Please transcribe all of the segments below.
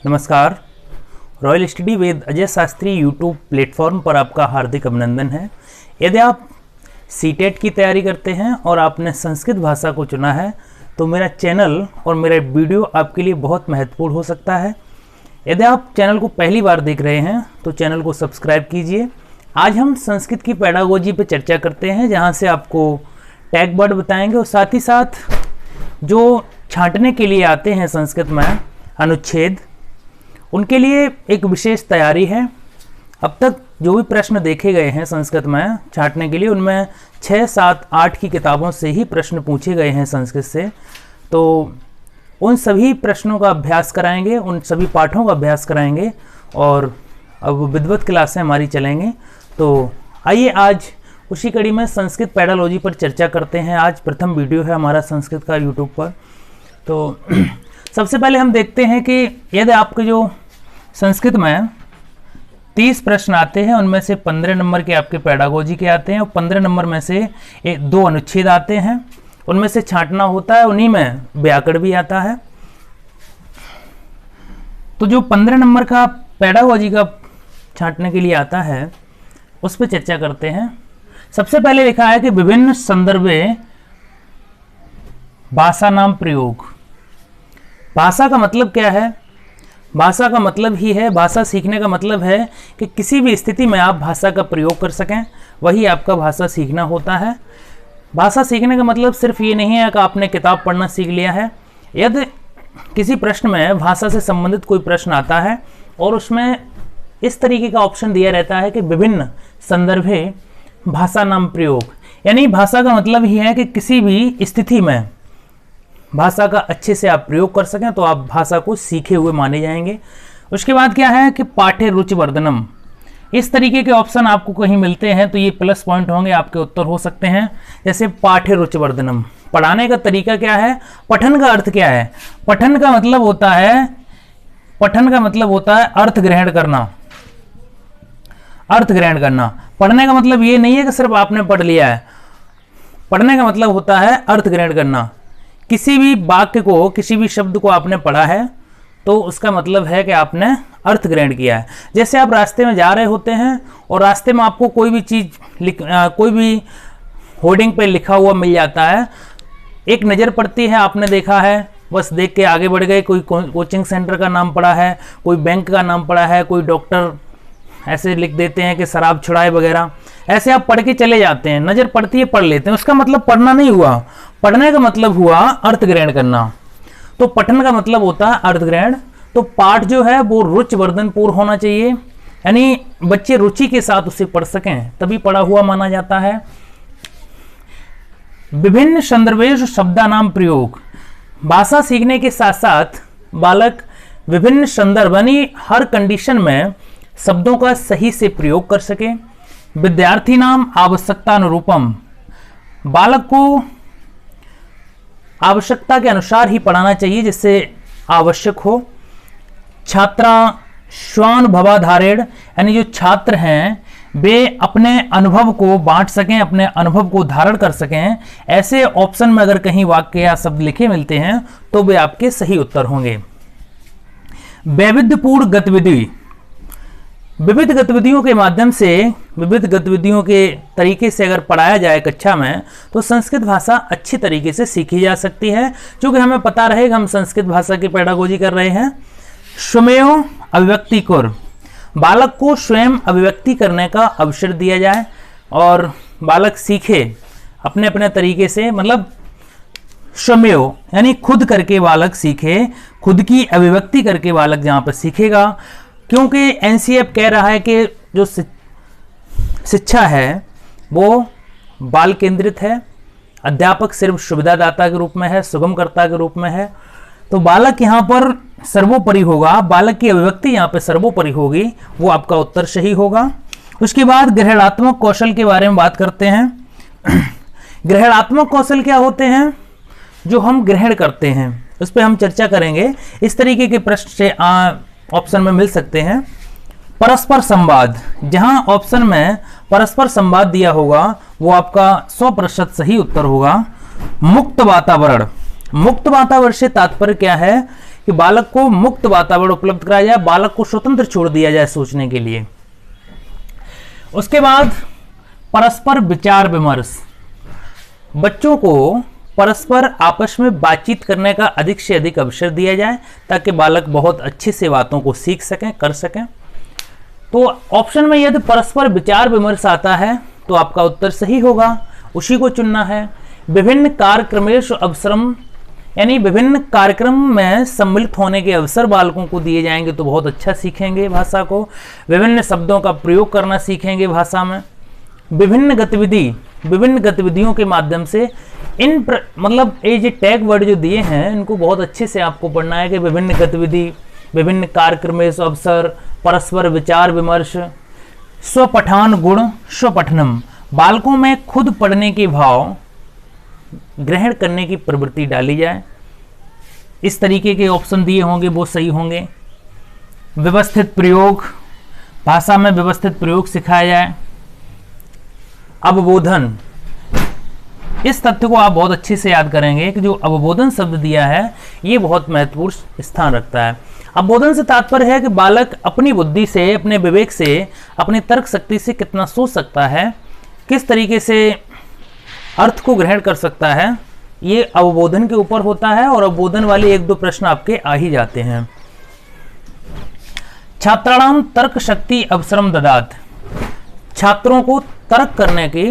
नमस्कार। Royal study with Ajay Shastri YouTube platform पर आपका हार्दिक अभिनंदन है। यदि आप सीटेट की तैयारी करते हैं और आपने संस्कृत भाषा को चुना है तो मेरा चैनल और मेरा वीडियो आपके लिए बहुत महत्वपूर्ण हो सकता है। यदि आप चैनल को पहली बार देख रहे हैं तो चैनल को सब्सक्राइब कीजिए। आज हम संस्कृत की पेडागोजी पर चर्चा करते हैं, जहाँ से आपको टैग वर्ड बताएंगे और साथ ही साथ जो छांटने के लिए आते हैं संस्कृत में अनुच्छेद, उनके लिए एक विशेष तैयारी है। अब तक जो भी प्रश्न देखे गए हैं संस्कृत में छांटने के लिए, उनमें 6, 7, 8 की किताबों से ही प्रश्न पूछे गए हैं संस्कृत से। तो उन सभी प्रश्नों का अभ्यास कराएंगे, उन सभी पाठों का अभ्यास कराएंगे और अब विधिवत क्लासें हमारी चलेंगे। तो आइए आज उसी कड़ी में संस्कृत पेडालॉजी पर चर्चा करते हैं। आज प्रथम वीडियो है हमारा संस्कृत का यूट्यूब पर। तो सबसे पहले हम देखते हैं कि यदि आपके जो संस्कृत में 30 प्रश्न आते हैं, उनमें से 15 नंबर के आपके पेडागोजी के आते हैं और 15 नंबर में से 2 अनुच्छेद आते हैं, उनमें से छांटना होता है, उन्हीं में व्याकरण भी आता है। तो जो 15 नंबर का पेडागोजी का छांटने के लिए आता है उस पर चर्चा करते हैं। सबसे पहले लिखा है कि विभिन्न संदर्भे भाषा नाम प्रयोग। भाषा का मतलब क्या है? भाषा का मतलब ही है, भाषा सीखने का मतलब है कि किसी भी स्थिति में आप भाषा का प्रयोग कर सकें, वही आपका भाषा सीखना होता है। भाषा सीखने का मतलब सिर्फ ये नहीं है कि आपने किताब पढ़ना सीख लिया है। यदि किसी प्रश्न में भाषा से संबंधित कोई प्रश्न आता है और उसमें इस तरीके का ऑप्शन दिया रहता है कि विभिन्न संदर्भे भाषा नाम प्रयोग, यानी भाषा का मतलब ही है कि किसी भी स्थिति में भाषा का अच्छे से आप प्रयोग कर सकें तो आप भाषा को सीखे हुए माने जाएंगे। उसके बाद क्या है कि पाठ्य रुचि वर्धनम। इस तरीके के ऑप्शन आपको कहीं मिलते हैं तो ये प्लस पॉइंट होंगे, आपके उत्तर हो सकते हैं। जैसे पाठ्य रुचि वर्धनम, पढ़ाने का तरीका क्या है? पठन का अर्थ क्या है? पठन का मतलब होता है अर्थ ग्रहण करना। अर्थ ग्रहण करना, पढ़ने का मतलब ये नहीं है कि सिर्फ आपने पढ़ लिया है। पढ़ने का मतलब होता है अर्थ ग्रहण करना। किसी भी वाक्य को, किसी भी शब्द को आपने पढ़ा है तो उसका मतलब है कि आपने अर्थ ग्रहण किया है। जैसे आप रास्ते में जा रहे होते हैं और रास्ते में आपको कोई भी चीज कोई भी होर्डिंग पे लिखा हुआ मिल जाता है, एक नज़र पड़ती है, आपने देखा है, बस देख के आगे बढ़ गए। कोई कोचिंग सेंटर का नाम पड़ा है, कोई बैंक का नाम पड़ा है, कोई डॉक्टर ऐसे लिख देते हैं कि शराब छुड़ाए वगैरह, ऐसे आप पढ़ के चले जाते हैं, नजर पड़ती है पढ़ लेते हैं। उसका मतलब पढ़ना नहीं हुआ, पढ़ने का मतलब हुआ अर्थ ग्रहण करना। तो पठन का मतलब होता है अर्थ ग्रहण। तो पाठ जो है वो रुचि वर्धनपूर्ण होना चाहिए, यानी बच्चे रुचि के साथ उसे पढ़ सकें, तभी पढ़ा हुआ माना जाता है। विभिन्न संदर्भेषु शब्दानाम प्रयोग। भाषा सीखने के साथ साथ बालक विभिन्न संदर्भ यानी हर कंडीशन में शब्दों का सही से प्रयोग कर सके। विद्यार्थी नाम आवश्यकता अनुरूपम, बालक को आवश्यकता के अनुसार ही पढ़ाना चाहिए जिससे आवश्यक हो। छात्रा स्वानुभवाधारेण, यानी जो छात्र हैं वे अपने अनुभव को बांट सकें, अपने अनुभव को धारण कर सकें। ऐसे ऑप्शन में अगर कहीं वाक्य या शब्द लिखे मिलते हैं तो वे आपके सही उत्तर होंगे। वैविध्यपूर्ण गतिविधि, विविध गतिविधियों के माध्यम से, विविध गतिविधियों के तरीके से अगर पढ़ाया जाए कक्षा में तो संस्कृत भाषा अच्छी तरीके से सीखी जा सकती है। क्योंकि हमें पता रहेगा हम संस्कृत भाषा की पेडागोजी कर रहे हैं। स्वयं अभिव्यक्ति कर, बालक को स्वयं अभिव्यक्ति करने का अवसर दिया जाए और बालक सीखे अपने अपने तरीके से, मतलब स्वयं यानी खुद करके बालक सीखे, खुद की अभिव्यक्ति करके बालक जहाँ पर सीखेगा। क्योंकि एनसीएफ कह रहा है कि जो शिक्षा है वो बाल केंद्रित है, अध्यापक सिर्फ सुविधादाता के रूप में है, सुगमकर्ता के रूप में है। तो बालक यहाँ पर सर्वोपरि होगा, बालक की अभिव्यक्ति यहाँ पर सर्वोपरि होगी, वो आपका उत्तर सही होगा। उसके बाद ग्रहणात्मक कौशल के बारे में बात करते हैं। ग्रहणात्मक कौशल क्या होते हैं? जो हम ग्रहण करते हैं, उस पर हम चर्चा करेंगे। इस तरीके के प्रश्न से ऑप्शन में मिल सकते हैं। परस्पर संवाद, जहां ऑप्शन में परस्पर संवाद दिया होगा वो आपका 100% सही उत्तर होगा। मुक्त वातावरण, मुक्त वातावरण से तात्पर्य क्या है कि बालक को मुक्त वातावरण उपलब्ध कराया जाए, बालक को स्वतंत्र छोड़ दिया जाए सोचने के लिए। उसके बाद परस्पर विचार विमर्श, बच्चों को परस्पर आपस में बातचीत करने का अधिक से अधिक अवसर दिया जाए ताकि बालक बहुत अच्छे से बातों को सीख सकें, कर सकें। तो ऑप्शन में यदि परस्पर विचार विमर्श आता है तो आपका उत्तर सही होगा, उसी को चुनना है। विभिन्न कार्यक्रमेश अवसरम, यानी विभिन्न कार्यक्रम में सम्मिलित होने के अवसर बालकों को दिए जाएंगे तो बहुत अच्छा सीखेंगे भाषा को। विभिन्न शब्दों का प्रयोग करना सीखेंगे भाषा में। विभिन्न गतिविधियों के माध्यम से मतलब ये जो टैग वर्ड जो दिए हैं इनको बहुत अच्छे से आपको पढ़ना है कि विभिन्न गतिविधि, विभिन्न कार्यक्रमेश अवसर, परस्पर विचार विमर्श। स्वपठान गुण स्वपठनम, बालकों में खुद पढ़ने के भाव ग्रहण करने की प्रवृत्ति डाली जाए। इस तरीके के ऑप्शन दिए होंगे वो सही होंगे। व्यवस्थित प्रयोग, भाषा में व्यवस्थित प्रयोग सिखाया जाए। अवबोधन, इस तथ्य को आप बहुत अच्छे से याद करेंगे कि जो अवबोधन शब्द दिया है ये बहुत महत्वपूर्ण स्थान रखता है। अवबोधन से तात्पर्य है कि बालक अपनी बुद्धि से, अपने विवेक से, अपनी तर्क शक्ति से कितना सोच सकता है, किस तरीके से अर्थ को ग्रहण कर सकता है, ये अवबोधन के ऊपर होता है। और अवबोधन वाले 1-2 प्रश्न आपके आ ही जाते हैं। छात्राणाम तर्क शक्ति अवसरम ददात, छात्रों को तर्क करने की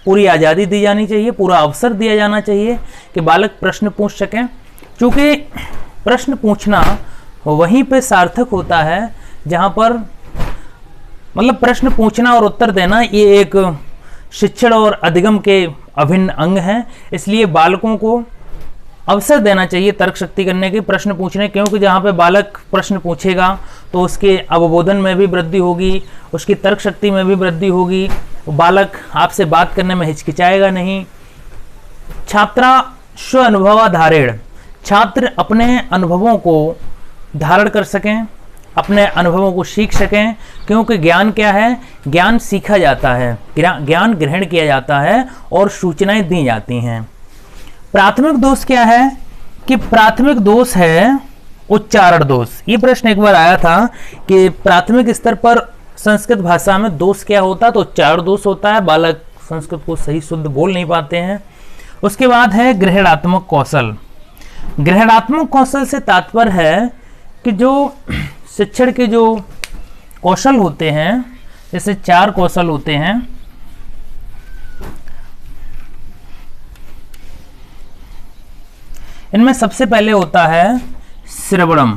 पूरी आज़ादी दी जानी चाहिए, पूरा अवसर दिया जाना चाहिए कि बालक प्रश्न पूछ सकें। क्योंकि प्रश्न पूछना वहीं पे सार्थक होता है जहां पर मतलब प्रश्न पूछना और उत्तर देना ये एक शिक्षण और अधिगम के अभिन्न अंग हैं। इसलिए बालकों को अवसर देना चाहिए तर्क शक्ति करने के, प्रश्न पूछने, क्योंकि जहाँ पे बालक प्रश्न पूछेगा तो उसके अवबोधन में भी वृद्धि होगी, उसकी तर्क शक्ति में भी वृद्धि होगी, बालक आपसे बात करने में हिचकिचाएगा नहीं। छात्रा स्व अनुभवाधारेण, छात्र अपने अनुभवों को धारण कर सकें, अपने अनुभवों को सीख सकें। क्योंकि ज्ञान क्या है, ज्ञान सीखा जाता है, ज्ञान ग्रहण किया जाता है और सूचनाएं दी जाती हैं। प्राथमिक दोष क्या है कि प्राथमिक दोष है उच्चारण दोष। ये प्रश्न एक बार आया था कि प्राथमिक स्तर पर संस्कृत भाषा में दोष क्या होता है, तो उच्चारण दोष होता है, बालक संस्कृत को सही शुद्ध बोल नहीं पाते हैं। उसके बाद है ग्रहणात्मक कौशल। ग्रहणात्मक कौशल से तात्पर्य है कि जो शिक्षण के जो कौशल होते हैं, जैसे 4 कौशल होते हैं, इनमें सबसे पहले होता है श्रवणम,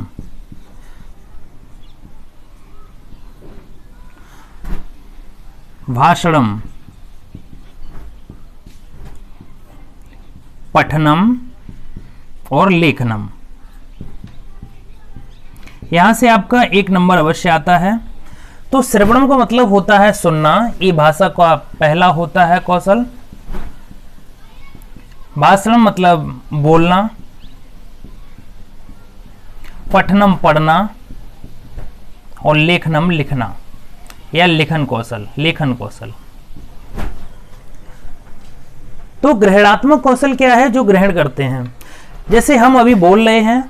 भाषणम, पठनम और लेखनम। यहां से आपका 1 नंबर अवश्य आता है। तो श्रवणम का मतलब होता है सुनना, ये भाषा का पहला होता है कौशल। भाषणम मतलब बोलना, पठनम पढ़ना और लेखनम लिखना या लेखन कौशल, लेखन कौशल। तो ग्रहणात्मक कौशल क्या है, जो ग्रहण करते हैं। जैसे हम अभी बोल रहे हैं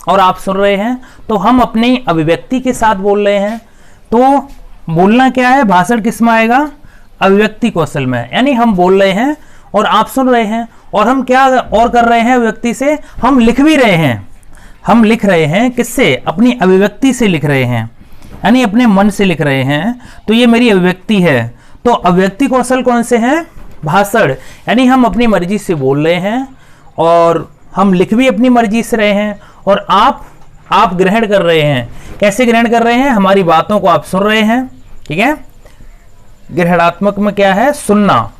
और आप सुन रहे हैं तो हम अपनी अभिव्यक्ति के साथ बोल रहे हैं। तो बोलना क्या है, भाषण किस में आएगा, अभिव्यक्ति कौशल में। यानी हम बोल रहे हैं और आप सुन रहे हैं और हम क्या और कर रहे हैं, अभिव्यक्ति से हम लिख भी रहे हैं। हम लिख रहे हैं किससे, अपनी अभिव्यक्ति से लिख रहे हैं, यानी अपने मन से लिख रहे हैं। तो ये मेरी अभिव्यक्ति है। तो अभिव्यक्ति कौशल कौन से हैं, भाषण, यानी हम अपनी मर्जी से बोल रहे हैं और हम लिख भी अपनी मर्जी से रहे हैं। और आप ग्रहण कर रहे हैं, कैसे ग्रहण कर रहे हैं, हमारी बातों को आप सुन रहे हैं। ठीक है, ग्रहणात्मक में क्या है, सुनना,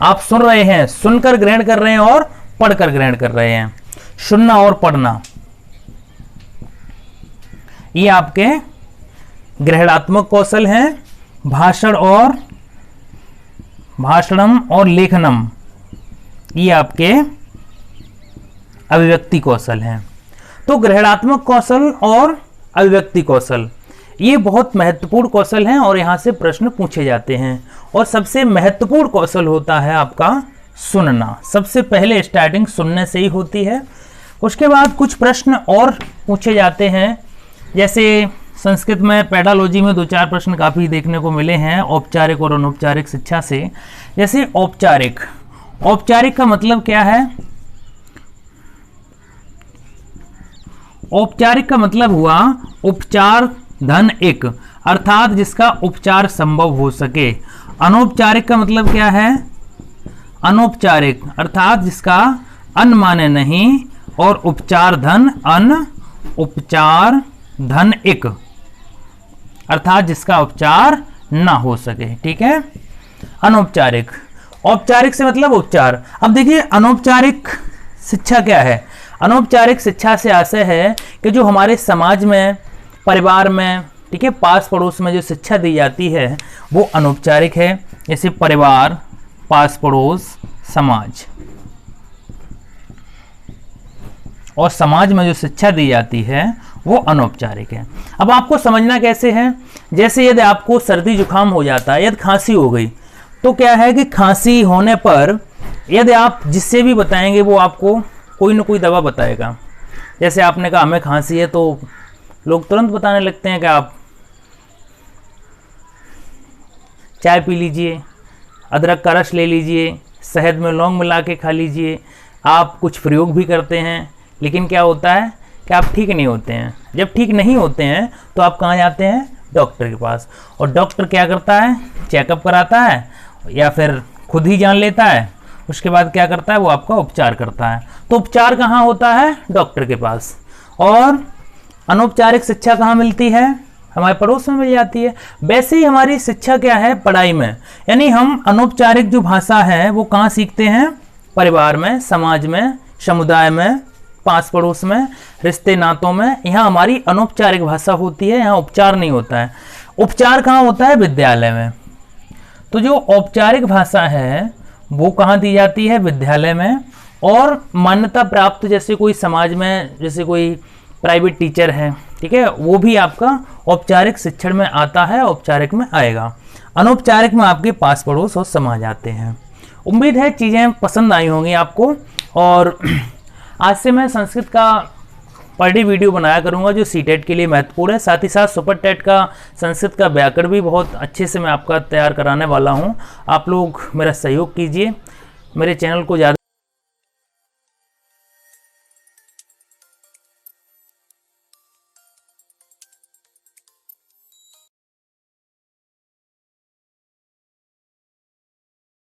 आप सुन रहे हैं, सुनकर ग्रहण कर रहे हैं और पढ़कर ग्रहण कर रहे हैं। सुनना और पढ़ना ये आपके ग्रहणात्मक कौशल हैं। भाषणम और लेखनम ये आपके अभिव्यक्ति कौशल हैं। तो ग्रहणात्मक कौशल और अभिव्यक्ति कौशल ये बहुत महत्वपूर्ण कौशल हैं और यहां से प्रश्न पूछे जाते हैं। और सबसे महत्वपूर्ण कौशल होता है आपका सुनना। सबसे पहले स्टार्टिंग सुनने से ही होती है उसके बाद कुछ प्रश्न और पूछे जाते हैं, जैसे संस्कृत में पेडालॉजी में 2-4 प्रश्न काफ़ी देखने को मिले हैं औपचारिक और अनौपचारिक शिक्षा से। जैसे औपचारिक, औपचारिक का मतलब क्या है? औपचारिक का मतलब हुआ उपचार धन एक, अर्थात जिसका उपचार संभव हो सके। अनौपचारिक का मतलब क्या है? अनौपचारिक अर्थात जिसका अन माने नहीं और उपचार धन अन, उपचार धन एक, अर्थात जिसका उपचार ना हो सके। ठीक है, अनौपचारिक। औपचारिक से मतलब उपचार। अब देखिए अनौपचारिक शिक्षा क्या है? अनौपचारिक शिक्षा से आशय है कि जो हमारे समाज में, परिवार में, ठीक है, पास पड़ोस में जो शिक्षा दी जाती है वो अनौपचारिक है। जैसे परिवार, पास पड़ोस, समाज, और समाज में जो शिक्षा दी जाती है वो अनौपचारिक है। अब आपको समझना कैसे है? जैसे यदि आपको सर्दी जुकाम हो जाता है, यदि खांसी हो गई, तो क्या है कि खांसी होने पर यदि आप जिससे भी बताएंगे वो आपको कोई ना कोई दवा बताएगा। जैसे आपने कहा हमें खांसी है, तो लोग तुरंत बताने लगते हैं कि आप चाय पी लीजिए, अदरक का रस ले लीजिए, शहद में लौंग मिला के खा लीजिए। आप कुछ प्रयोग भी करते हैं, लेकिन क्या होता है कि आप ठीक नहीं होते हैं। जब ठीक नहीं होते हैं तो आप कहाँ जाते हैं? डॉक्टर के पास। और डॉक्टर क्या करता है? चेकअप कराता है या फिर खुद ही जान लेता है। उसके बाद क्या करता है? वो आपका उपचार करता है। तो उपचार कहाँ होता है? डॉक्टर के पास। और अनौपचारिक शिक्षा कहाँ मिलती है? हमारे पड़ोस में मिल जाती है। वैसे ही हमारी शिक्षा क्या है? पढ़ाई में। यानी हम अनौपचारिक जो भाषा है वो कहाँ सीखते हैं? परिवार में, समाज में, समुदाय में, पास पड़ोस में, रिश्ते नातों में। यहाँ हमारी अनौपचारिक भाषा होती है, यहाँ उपचार नहीं होता है। उपचार कहाँ होता है? विद्यालय में। तो जो औपचारिक भाषा है वो कहाँ दी जाती है? विद्यालय में। और मान्यता प्राप्त, जैसे कोई समाज में, जैसे कोई प्राइवेट टीचर है, ठीक है, वो भी आपका औपचारिक शिक्षण में आता है, औपचारिक में आएगा। अनौपचारिक में आपके पास पड़ोस और समाज आते हैं। उम्मीद है चीज़ें पसंद आई होंगी आपको। और आज से मैं संस्कृत का पर डे वीडियो बनाया करूंगा जो सीटेट के लिए महत्वपूर्ण है। साथ ही साथ सुपर टेट का संस्कृत का व्याकरण भी बहुत अच्छे से मैं आपका तैयार कराने वाला हूं। आप लोग मेरा सहयोग कीजिए, मेरे चैनल को ज़्यादा